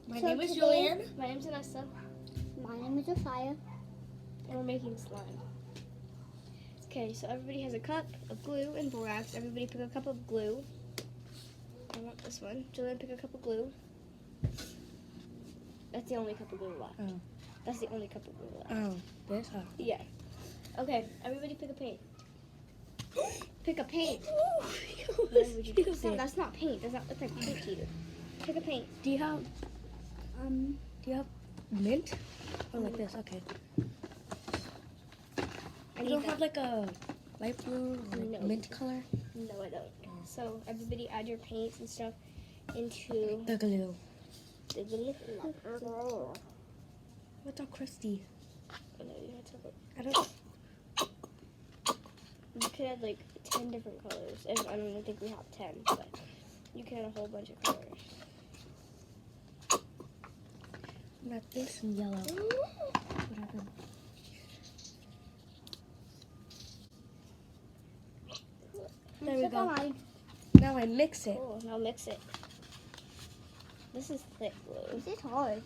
My So name is today- Julian. My name's Anessa, My name is Sophia. and we're making slime. Okay, so everybody has a cup of glue and borax. Everybody pick a cup of glue. I want this one. Julian, pick a cup of glue. That's the only cup of glue left. Oh. That's the only cup of glue left. Oh, this? Oh. Yeah. Okay, everybody pick a paint. Pick a paint. Why would you do that? That's not paint. Does not look like paint to you. Pick a paint. Do you have mint? Or like this? Okay. I You need don't that. have like a light blue or like No. mint color? No, I don't. So everybody add your paints and stuff into The glue. the glue. What's all crusty? Oh, no, you have to look. I don't. You could add like 10 different colors. If I don't even think we have 10, but you can add a whole bunch of colors. Not this and yellow. What happened? There we go. Now I mix it. Cool. Now mix it. This is thick glue. This is hard.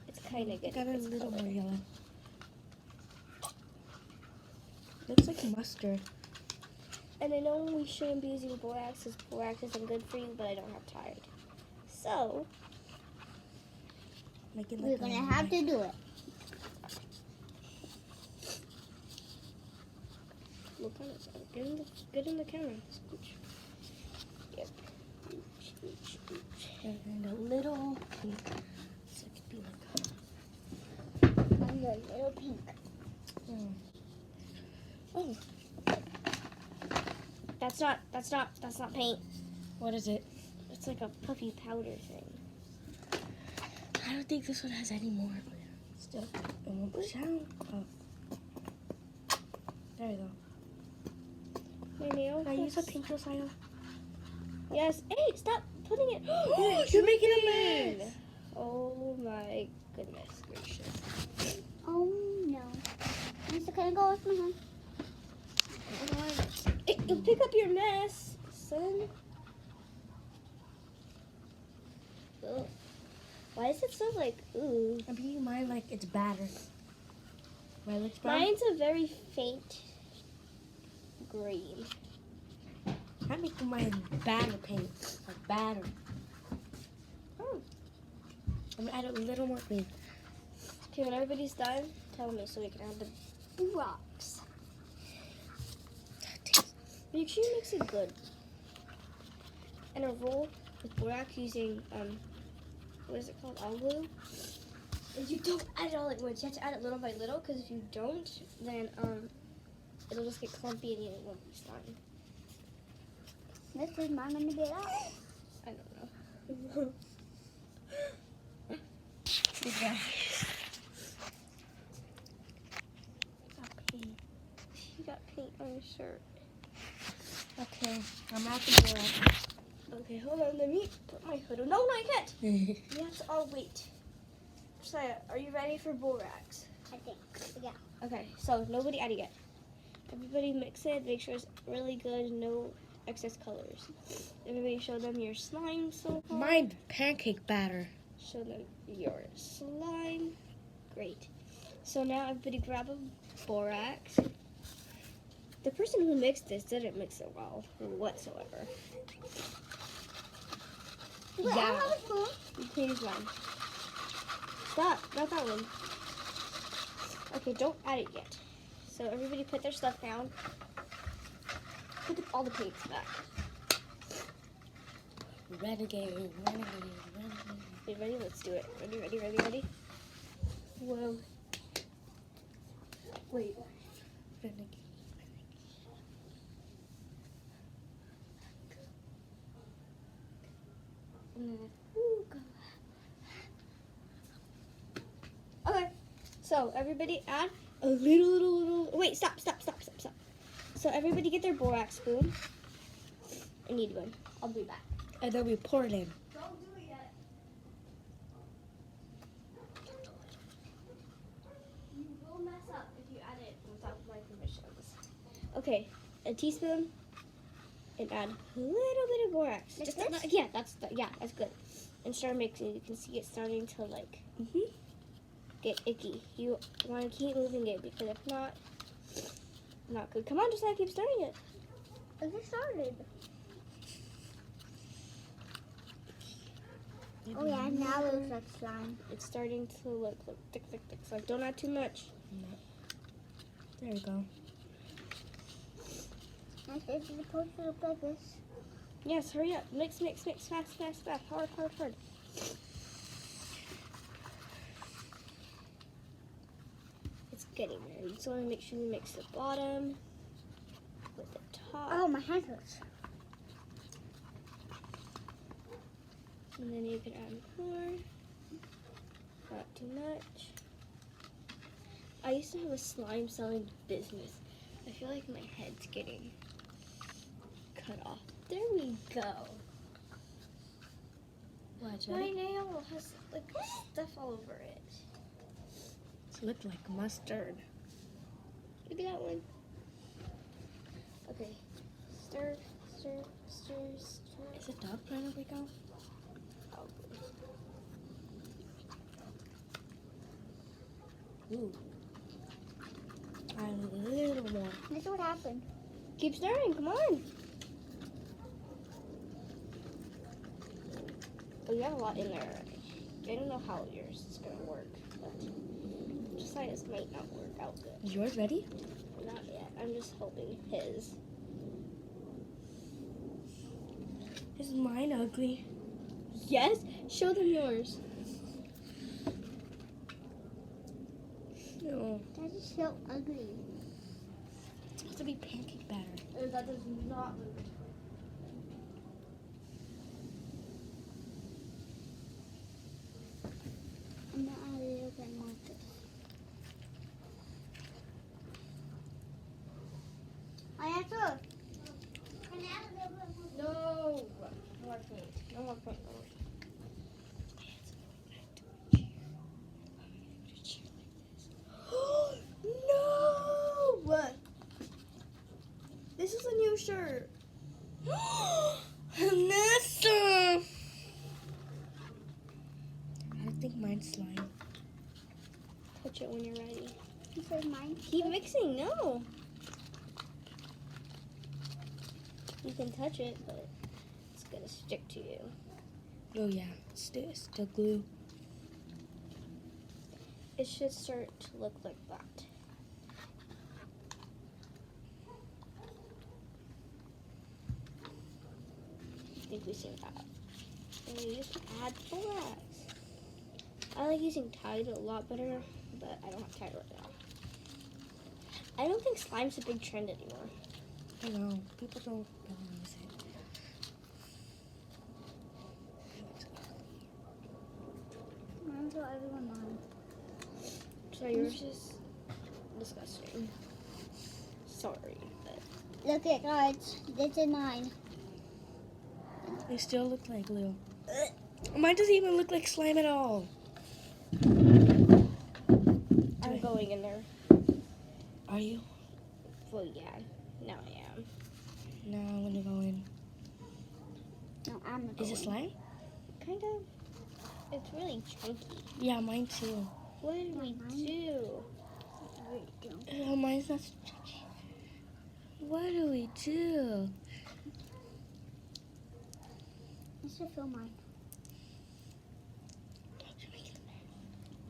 It's kind of I good. got a It's little color. more yellow. Looks like mustard. And I know we shouldn't be using borax because borax isn't good for you, but I don't have time. So, Make it We're like gonna a have to do it. look on it. Get in the camera. Scooch. Yep. Scooch, scooch. and a little pink. So it could be like. I'm a little pink. Oh, That's not paint. what is it? It's like a puffy powder thing. I don't think this one has any more. Still, it won't push out. Oh. There you go. My nail. Can I use a pink Josiah? Yes. Hey, stop putting it. You're making a mess. Oh my goodness gracious. Oh no. Mr. Can I go with my hand? Hey, you pick up your mess, son. Ugh. Why is it so like ooh? I'm making mine like it's battered. My looks brown. Mine's a very faint green. I'm making mine batter paint. Like batter. Oh. I'm gonna add a little more green. Okay, when everybody's done, tell me so we can add the rocks. Make sure you mix it good. And a roll with borax using what is it called? All glue. And you don't add it all at once. You have to add it little by little because if you don't, then it'll just get clumpy and it won't be slime. This is mine gonna get out. I don't know. Yeah. You got paint on your shirt. Okay, I'm at the borax. Okay, hold on. Let me put my hood on. No, I can't. You have to all wait. Josiah, are you ready for borax? I think. Yeah. Okay, so nobody add it yet. Everybody mix it. Make sure it's really good. No excess colors. Everybody show them your slime so far. Mine pancake batter. Show them your slime. Great. So now everybody grab a borax. The person who mixed this didn't mix it well whatsoever. Wait, I Yeah. have a spoon. You can't use mine. Stop, not that one. Okay, don't add it yet. So everybody put their stuff down. Put all the paints back. Renegade. Okay, ready? Let's do it. Ready? Whoa. Wait. Renegade. Okay, so everybody add a little. Wait, stop. So everybody get their borax spoon. I need one. I'll be back. And then we pour it in. Don't do it yet. You will mess up if you add it without my permissions. Okay, a teaspoon and add a little bit of borax. Like Just this? not, Yeah, that's good. And start mixing. You can see it starting to like get icky. You want to keep moving it because if not, not good. Come on, just keep stirring it. I just started. Oh yeah, now it looks like slime. It's starting to look thick. So don't add too much. No. There we go. It's supposed to look like this. Yes, hurry up. Mix, fast. Hard. It's getting there. You just want to make sure you mix the bottom with the top. Oh, my hand hurts. And then you can add more. Not too much. I used to have a slime selling business. I feel like my head's getting cut off. There we go. Watch My it. nail has like stuff all over it. It looked like mustard. Look at that one. Okay. Stir. Is a dog trying to wake up? Probably. Ooh. A little more. This is what happened. Keep stirring, come on. Oh, you have a lot in there already. I don't know how yours is gonna work, but just like this might not work out good. Is yours ready? Not yet. I'm just hoping his. Is mine ugly? Yes? Show them yours. No. That is so ugly. It's supposed to be pancake batter. That does not look good. I'm not a little bit more of this. I have to. No! No more paint. No! This is a new shirt. Vanessa! I think mine's slime. Touch it when you're ready. This is mine. Keep mixing, no. You can touch it, but it's gonna stick to you. Oh yeah, it's still glue. It should start to look like that. I think we see that. And we just add borax. I like using Tide a lot better, but I don't have Tide right now. I don't think slime's a big trend anymore. I know, people don't use it. I'm so everyone mine. So yours is disgusting. Sorry, but Look at guys. This is mine. They still look like glue. Mine doesn't even look like slime at all. I'm going in there. Are you? Well, yeah, now I am. No, I'm gonna go in. No, I'm not. Is it slime? Kind of. It's really chunky. Yeah, mine too. What did we do? Oh, mine's not chunky. What do we do? I should feel mine.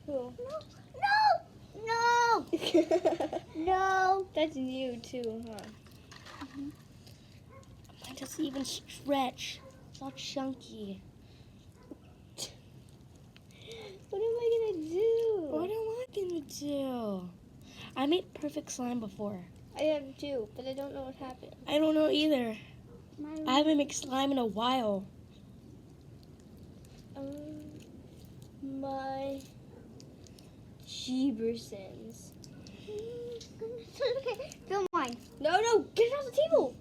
Who? No! No! That's you too, huh? Mine doesn't even stretch. It's all chunky. What am I gonna do? What am I gonna do? I made perfect slime before. I have too, but I don't know what happened. I don't know either. Mine. I haven't made slime in a while. My Jeebersons. Okay, feel mine. No, get it off the table.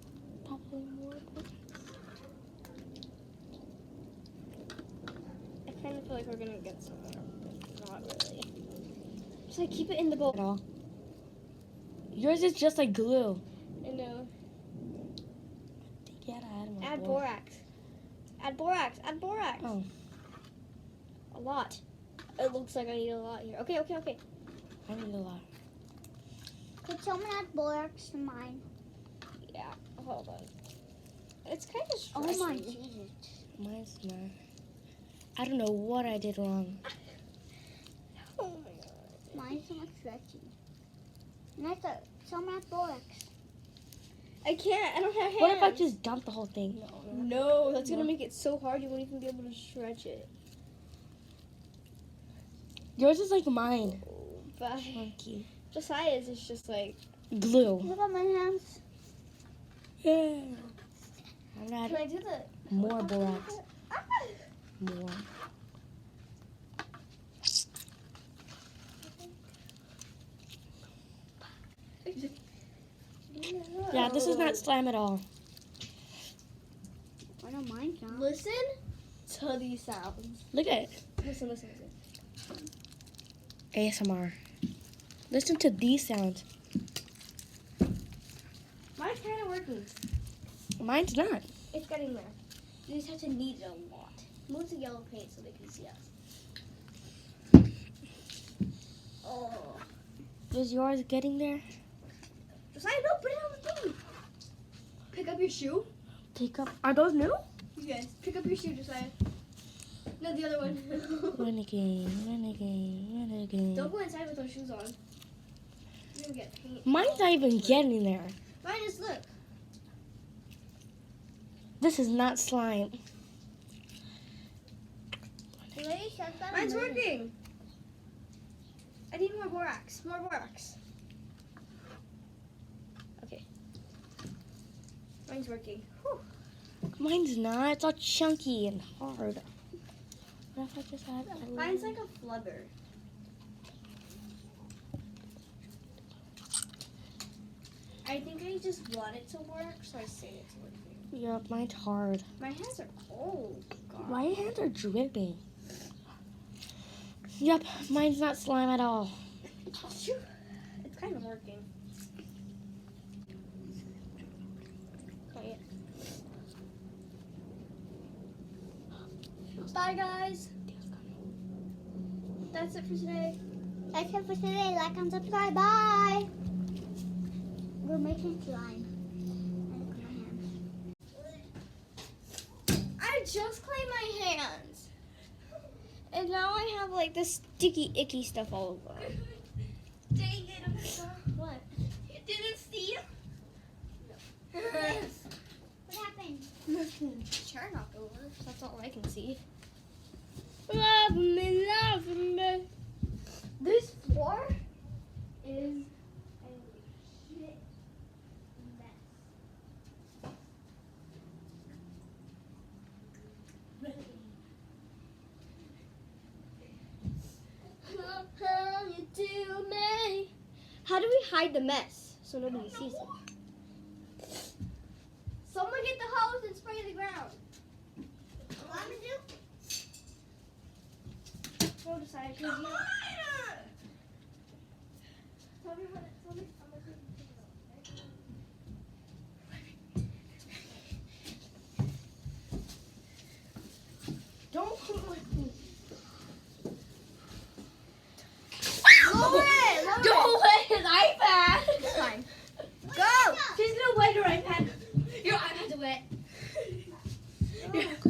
I kind of feel like we're gonna get somewhere, but not really. Just like keep it in the bowl. At all. Yours is just like glue. I know. Yeah, I had more Add bowl. borax. Add borax. Add borax. Oh. A lot. It looks like I need a lot here. Okay. I need a lot. Could someone add borax to mine? Yeah. Hold on. It's kind of Oh stressing. my Jesus. Mine's not. I don't know what I did wrong. Oh my god. Mine's not stretchy. Next up, someone add borax. I can't. I don't have hands. What if I just dump the whole thing? No, that's gonna make it so hard you won't even be able to stretch it. Yours is like mine. Oh, bye. Funky. Josiah's is just like. Glue. Look at my hands. Yeah. I'm Can gonna I add do the? more borax. More. Yeah, this is not slime at all. I know mine's not. Listen to these sounds. Look at it. Listen. ASMR. Listen to these sounds. Mine's kind of working. Mine's not. It's getting there. You just have to knead it a lot. Move the yellow paint so they can see us. Oh. Is yours getting there? Josiah, no, put it on the thing. Pick up your shoe. Pick up. Are those new? Yes, pick up your shoe, Josiah. No, the other one. Renegade. Don't go inside with those shoes on. You're gonna get paint. Mine's not even getting there. Mine is, look. This is not slime. Lily said that Mine's I'm moving. working. I need more borax. More borax. Okay. Mine's working. Whew. Mine's not. It's all chunky and hard. What if I just had a Mine's little- like a flubber. I think I just want it to work, so I say it's working. Yup, mine's hard. My hands are cold. God. My hands are dripping. Yep, mine's not slime at all. It's kind of working. Not yet. Bye, guys. That's it for today. That's it for today. Like and subscribe. Bye. We're making slime. And look at my hands. I just cleaned my hands. And now I have like this sticky, icky stuff all over. Dang it, I'm sorry. What? You didn't see it? What happened? Nothing. Chair knocked over. That's all I can see. Love me, love me. This floor is a shit mess. How you do me? How do we hide the mess so nobody sees it? Someone get the hose and spray the ground. What am I do? Go decide.